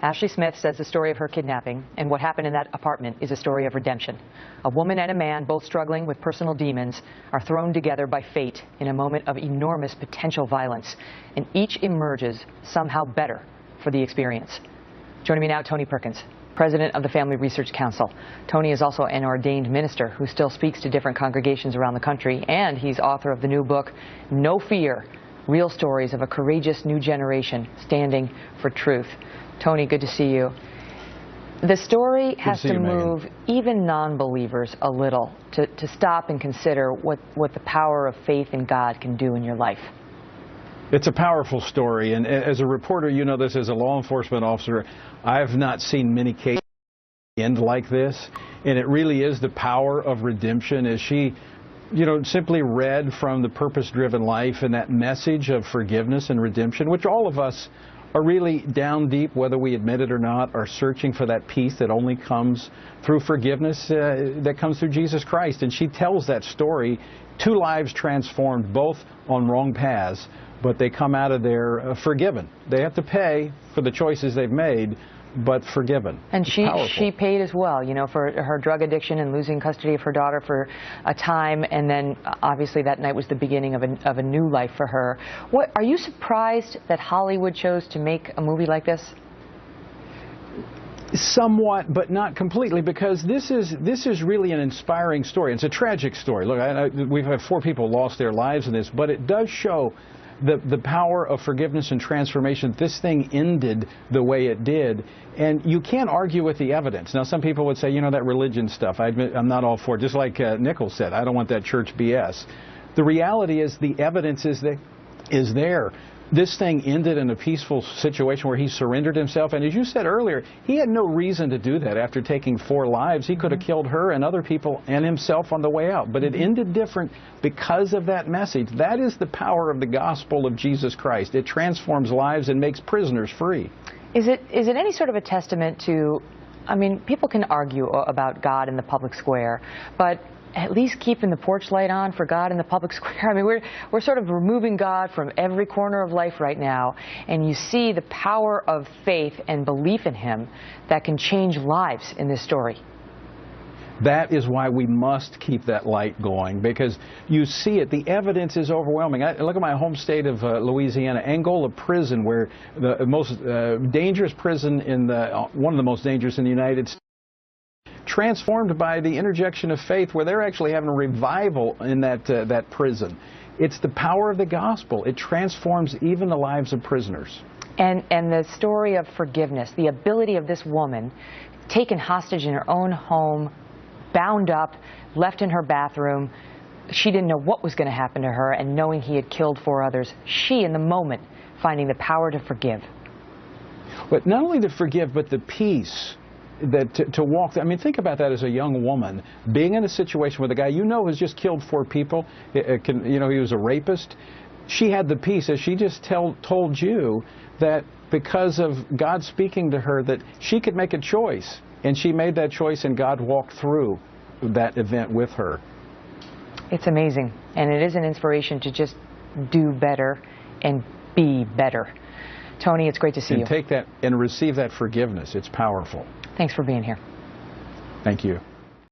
Ashley Smith says the story of her kidnapping and what happened in that apartment is a story of redemption. A woman and a man, both struggling with personal demons, are thrown together by fate in a moment of enormous potential violence, and each emerges somehow better for the experience. Joining me now, Tony Perkins, president of the Family Research Council. Tony is also an ordained minister who still speaks to different congregations around the country, and he's author of the new book, No Fear: Real Stories of a Courageous New Generation Standing for Truth. Tony, good to see you. The story has to move even non-believers a little to stop and consider what the power of faith in God can do in your life. It's a powerful story, and as a reporter, you know this, as a law enforcement officer, I've not seen many cases end like this, and it really is the power of redemption as she, simply read from the purpose-driven life and that message of forgiveness and redemption, which all of us are really down deep, whether we admit it or not, are searching for that peace that only comes through forgiveness, that comes through Jesus Christ. And she tells that story, two lives transformed, both on wrong paths, but they come out of there forgiven. They have to pay for the choices they've made, but forgiven. And she paid as well, for her drug addiction and losing custody of her daughter for a time, and then obviously that night was the beginning of a new life for her. Are you surprised that Hollywood chose to make a movie like this? Somewhat, but not completely, because this is really an inspiring story. It's a tragic story. Look, we've had 4 people lost their lives in this, but it does show the power of forgiveness and transformation. This thing ended the way it did, and you can't argue with the evidence. Now, some people would say, that religion stuff, I admit I'm not all for it. Just like Nichols said, I don't want that church BS. The reality is the evidence is there. This thing ended in a peaceful situation where he surrendered himself, and as you said earlier, he had no reason to do that. After taking 4 lives, he could have killed her and other people and himself on the way out, but it ended different because of that message. That is the power of the gospel of Jesus Christ. It transforms lives and makes prisoners free. Is it any sort of a testament to, people can argue about God in the public square, but at least keeping the porch light on for God in the public square. We're sort of removing God from every corner of life right now, and you see the power of faith and belief in Him that can change lives in this story. That is why we must keep that light going, because you see it. The evidence is overwhelming. Look at my home state of Louisiana, Angola Prison, where the most dangerous prison one of the most dangerous in the United States, transformed by the interjection of faith, where they're actually having a revival in that prison. It's the power of the gospel. It transforms even the lives of prisoners. And the story of forgiveness, the ability of this woman taken hostage in her own home, bound up, left in her bathroom. She didn't know what was going to happen to her, and knowing he had killed 4 others, she in the moment finding the power to forgive. But not only to forgive, but the peace that to walk. Think about that as a young woman, being in a situation where the guy has just killed 4 people. He was a rapist. She had the peace, as she just told you, that because of God speaking to her, that she could make a choice, and she made that choice, and God walked through that event with her. It's amazing, and it is an inspiration to just do better and be better. Tony, it's great to see you. And take that and receive that forgiveness. It's powerful. Thanks for being here. Thank you.